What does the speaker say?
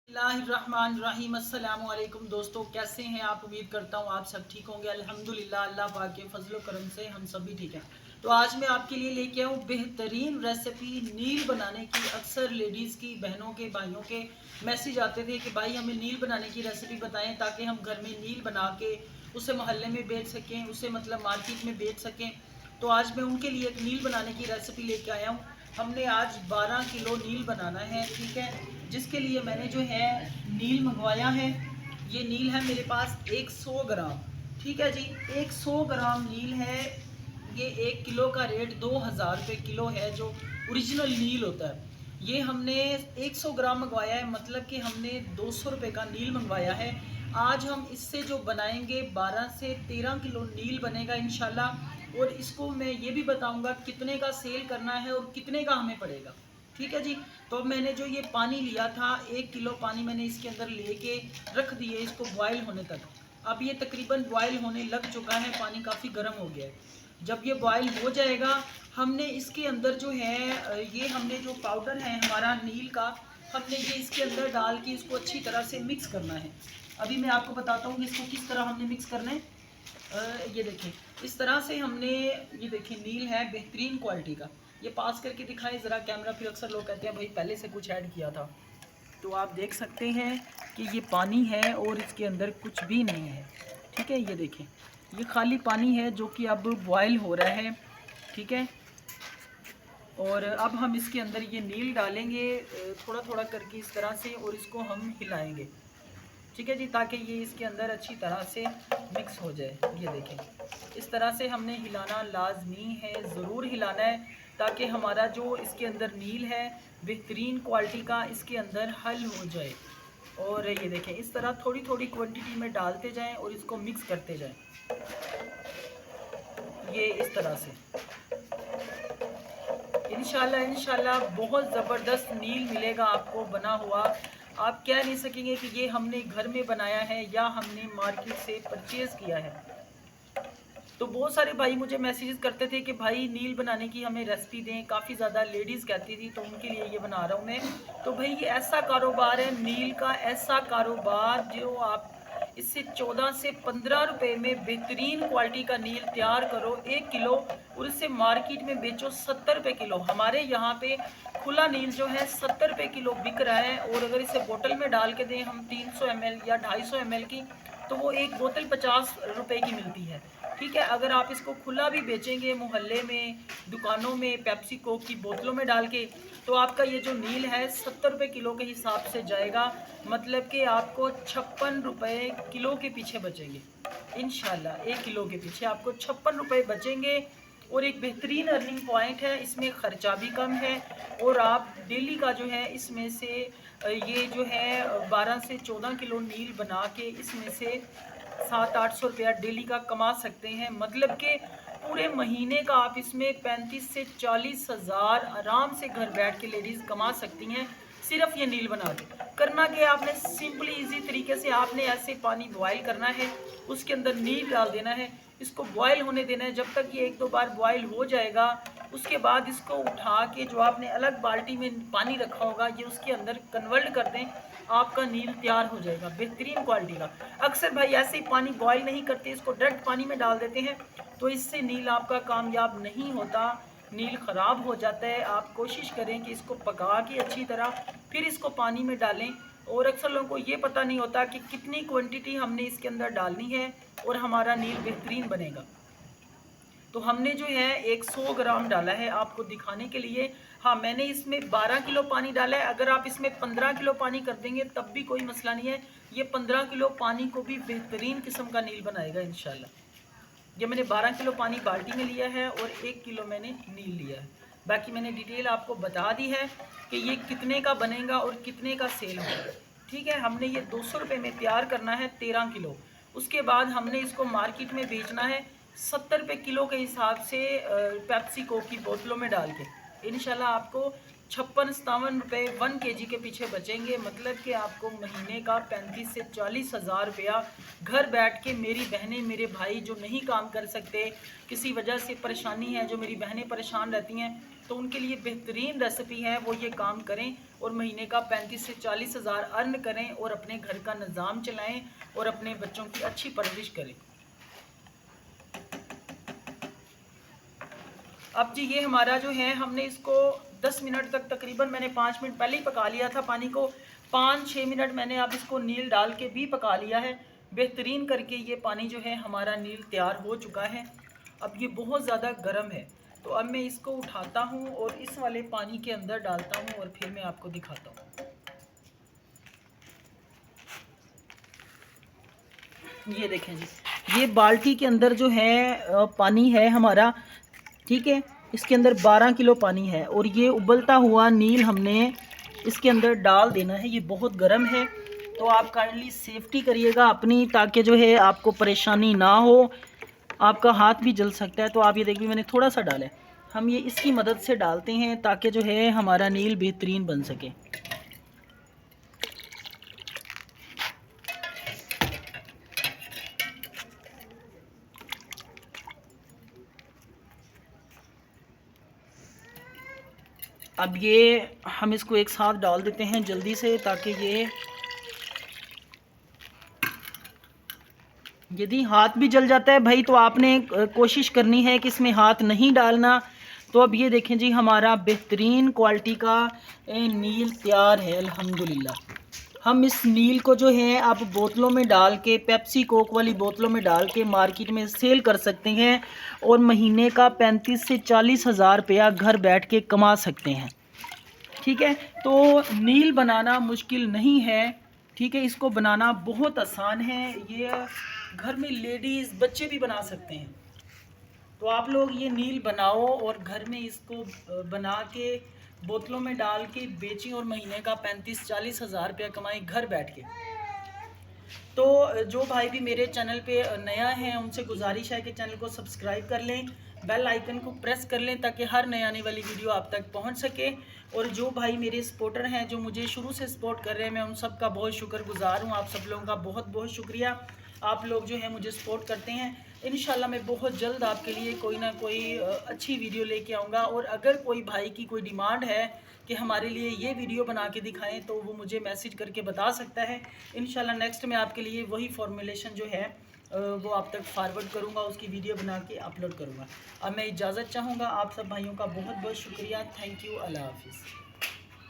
बिस्मिल्लाहिर्रहमानिर्रहीम। अस्सलाम वालेकुम दोस्तों, कैसे हैं आप? उम्मीद करता हूँ आप सब ठीक होंगे। अल्हम्दुलिल्लाह, अल्लाह पाक के फजल करम से हम सब भी ठीक हैं। तो आज मैं आपके लिए लेके आऊँ बेहतरीन रेसिपी नील बनाने की। अक्सर लेडीज़ की, बहनों के, भाइयों के मैसेज आते थे कि भाई हमें नील बनाने की रेसिपी बताएं ताकि हम घर में नील बना के उसे मोहल्ले में बेच सकें, उसे मतलब मार्केट में बेच सकें। तो आज मैं उनके लिए एक नील बनाने की रेसिपी लेके आया हूँ। हमने आज 12 किलो नील बनाना है, ठीक है। जिसके लिए मैंने जो है नील मंगवाया है। ये नील है मेरे पास 100 ग्राम, ठीक है जी। 100 ग्राम नील है। ये 1 किलो का रेट 2000 रुपये किलो है, जो ओरिजिनल नील होता है। ये हमने 100 ग्राम मंगवाया है, मतलब कि हमने 200 रुपये का नील मंगवाया है। आज हम इससे जो बनाएंगे 12 से 13 किलो नील बनेगा इंशाल्लाह। और इसको मैं ये भी बताऊंगा कितने का सेल करना है और कितने का हमें पड़ेगा, ठीक है जी। तो अब मैंने जो ये पानी लिया था, 1 किलो पानी मैंने इसके अंदर लेके रख दिए इसको बॉयल होने तक। अब ये तकरीबन बॉयल होने लग चुका है, पानी काफ़ी गर्म हो गया है। जब ये बॉयल हो जाएगा, हमने इसके अंदर जो है ये हमने जो पाउडर है हमारा नील का, हमने ये इसके अंदर डाल के इसको अच्छी तरह से मिक्स करना है। अभी मैं आपको बताता हूँ इसको किस तरह हमने मिक्स करना है। ये देखें, इस तरह से हमने, ये देखें नील है बेहतरीन क्वालिटी का। ये पास करके दिखाएं ज़रा कैमरा, फिर अक्सर लोग कहते हैं भाई पहले से कुछ ऐड किया था। तो आप देख सकते हैं कि ये पानी है और इसके अंदर कुछ भी नहीं है, ठीक है। ये देखें, ये खाली पानी है जो कि अब बॉयल हो रहा है, ठीक है। और अब हम इसके अंदर ये नील डालेंगे थोड़ा थोड़ा करके इस तरह से, और इसको हम हिलाएंगे, ठीक है जी, ताकि ये इसके अंदर अच्छी तरह से मिक्स हो जाए। ये देखें, इस तरह से हमने हिलाना लाजमी है, ज़रूर हिलाना है, ताकि हमारा जो इसके अंदर नील है बेहतरीन क्वालिटी का इसके अंदर हल हो जाए। और ये देखें, इस तरह थोड़ी थोड़ी क्वांटिटी में डालते जाएं और इसको मिक्स करते जाएं, ये इस तरह से। इंशाल्लाह इंशाल्लाह बहुत ज़बरदस्त नील मिलेगा आपको बना हुआ। आप कह नहीं सकेंगे कि ये हमने घर में बनाया है या हमने मार्केट से परचेज़ किया है। तो बहुत सारे भाई मुझे मैसेजेस करते थे कि भाई नील बनाने की हमें रेसिपी दें, काफ़ी ज़्यादा लेडीज़ कहती थी, तो उनके लिए ये बना रहा हूँ मैं। तो भाई ये ऐसा कारोबार है नील का, ऐसा कारोबार जो आप इससे 14 से 15 रुपए में बेहतरीन क्वालिटी का नील तैयार करो 1 किलो, और इससे मार्केट में बेचो 70 रुपये किलो। हमारे यहाँ पे खुला नील जो है 70 रुपये किलो बिक रहा है, और अगर इसे बोतल में डाल के दें हम 300 ml या 250 ml की, तो वो एक बोतल 50 रुपये की मिलती है, ठीक है। अगर आप इसको खुला भी बेचेंगे मोहल्ले में, दुकानों में, पेप्सी कोक की बोतलों में डाल के, तो आपका ये जो नील है 70 रुपये किलो के हिसाब से जाएगा। मतलब कि आपको 56 रुपये किलो के पीछे बचेंगे इंशाल्लाह। 1 किलो के पीछे आपको 56 रुपये बचेंगे, और एक बेहतरीन अर्निंग पॉइंट है, इसमें ख़र्चा भी कम है। और आप डेली का जो है इसमें से ये जो है 12 से 14 किलो नील बना के इसमें से 700-800 रुपया डेली का कमा सकते हैं। मतलब कि पूरे महीने का आप इसमें 35 से 40 हज़ार आराम से घर बैठ के लेडीज़ कमा सकती हैं, सिर्फ ये नील बना के। करना क्या आपने, सिंपली इजी तरीके से आपने ऐसे पानी बॉयल करना है, उसके अंदर नील डाल देना है, इसको बॉयल होने देना है। जब तक ये 1-2 बार बॉयल हो जाएगा, उसके बाद इसको उठा के जो आपने अलग बाल्टी में पानी रखा होगा ये उसके अंदर कन्वर्ट कर दें, आपका नील तैयार हो जाएगा बेहतरीन क्वालिटी का। अक्सर भाई ऐसे ही पानी बॉयल नहीं करते, इसको डायरेक्ट पानी में डाल देते हैं, तो इससे नील आपका कामयाब नहीं होता, नील ख़राब हो जाता है। आप कोशिश करें कि इसको पका के अच्छी तरह फिर इसको पानी में डालें। और अक्सर लोगों को ये पता नहीं होता कि कितनी क्वांटिटी हमने इसके अंदर डालनी है और हमारा नील बेहतरीन बनेगा। तो हमने जो है 100 ग्राम डाला है आपको दिखाने के लिए। हाँ, मैंने इसमें 12 किलो पानी डाला है। अगर आप इसमें 15 किलो पानी कर देंगे तब भी कोई मसला नहीं है, ये 15 किलो पानी को भी बेहतरीन किस्म का नील बनाएगा इंशाल्लाह। ये मैंने 12 किलो पानी बाल्टी में लिया है और 1 किलो मैंने नील लिया है। बाकी मैंने डिटेल आपको बता दी है कि ये कितने का बनेगा और कितने का सेल होगा, ठीक है। हमने ये 200 रुपये में तैयार करना है 13 किलो। उसके बाद हमने इसको मार्केट में बेचना है 70 रुपये किलो के हिसाब से, पेप्सी कोक की बोतलों में डाल के। इंशाल्लाह आपको 56-57 रुपये 1 kg के पीछे बचेंगे। मतलब कि आपको महीने का 35 से 40 हज़ार रुपया घर बैठ के, मेरी बहनें, मेरे भाई जो नहीं काम कर सकते, किसी वजह से परेशानी है, जो मेरी बहनें परेशान रहती हैं, तो उनके लिए बेहतरीन रेसिपी है, वो ये काम करें और महीने का 35 से 40 हज़ार अर्न करें और अपने घर का निज़ाम चलाएं और अपने बच्चों की अच्छी परवरिश करें। अब जी ये हमारा जो है, हमने इसको 10 मिनट तक, तकरीबन मैंने 5 मिनट पहले ही पका लिया था पानी को, 5-6 मिनट मैंने अब इसको नील डाल के भी पका लिया है। बेहतरीन करके ये पानी जो है हमारा नील तैयार हो चुका है। अब ये बहुत ज़्यादा गर्म है, तो अब मैं इसको उठाता हूँ और इस वाले पानी के अंदर डालता हूँ और फिर मैं आपको दिखाता हूँ। ये देखें जी, ये बाल्टी के अंदर जो है पानी है हमारा, ठीक है। इसके अंदर 12 किलो पानी है और ये उबलता हुआ नील हमने इसके अंदर डाल देना है। ये बहुत गर्म है, तो आप काइंडली सेफ्टी करिएगा अपनी, ताकि जो है आपको परेशानी ना हो। आपका हाथ भी जल सकता है, तो आप ये देखिए मैंने थोड़ा सा डाला है। हम ये इसकी मदद से डालते हैं ताकि जो है हमारा नील बेहतरीन बन सके। अब ये हम इसको एक साथ डाल देते हैं जल्दी से, ताकि ये, यदि हाथ भी जल जाता है भाई तो आपने कोशिश करनी है कि इसमें हाथ नहीं डालना। तो अब ये देखें जी, हमारा बेहतरीन क्वालिटी का नील तैयार है अल्हम्दुलिल्लाह। हम इस नील को जो है आप बोतलों में डाल के, पेप्सी कोक वाली बोतलों में डाल के मार्केट में सेल कर सकते हैं और महीने का 35 से 40 हज़ार रुपया घर बैठ के कमा सकते हैं, ठीक है। तो नील बनाना मुश्किल नहीं है, ठीक है। इसको बनाना बहुत आसान है, ये घर में लेडीज़ बच्चे भी बना सकते हैं। तो आप लोग ये नील बनाओ और घर में इसको बना के बोतलों में डाल के बेचें और महीने का 35-40 हज़ार रुपया कमाएं घर बैठ के। तो जो भाई भी मेरे चैनल पे नया है उनसे गुजारिश है कि चैनल को सब्सक्राइब कर लें, बेल आइकन को प्रेस कर लें ताकि हर नई आने वाली वीडियो आप तक पहुंच सके। और जो भाई मेरे सपोर्टर हैं, जो मुझे शुरू से सपोर्ट कर रहे हैं, मैं उन सब का बहुत शुक्रगुजार हूं। आप सब लोगों का बहुत बहुत शुक्रिया, आप लोग जो है मुझे सपोर्ट करते हैं। इंशाल्लाह मैं बहुत जल्द आपके लिए कोई ना कोई अच्छी वीडियो लेके आऊँगा। और अगर कोई भाई की कोई डिमांड है कि हमारे लिए ये वीडियो बना के दिखाएं, तो वो मुझे मैसेज करके बता सकता है। इंशाल्लाह नेक्स्ट में आपके लिए वही फॉर्मुलेशन जो है वो आप तक फॉरवर्ड करूँगा, उसकी वीडियो बना के अपलोड करूँगा। अब मैं इजाज़त चाहूँगा, आप सब भाइयों का बहुत बहुत शुक्रिया। थैंक यू, अल्लाह हाफिज़।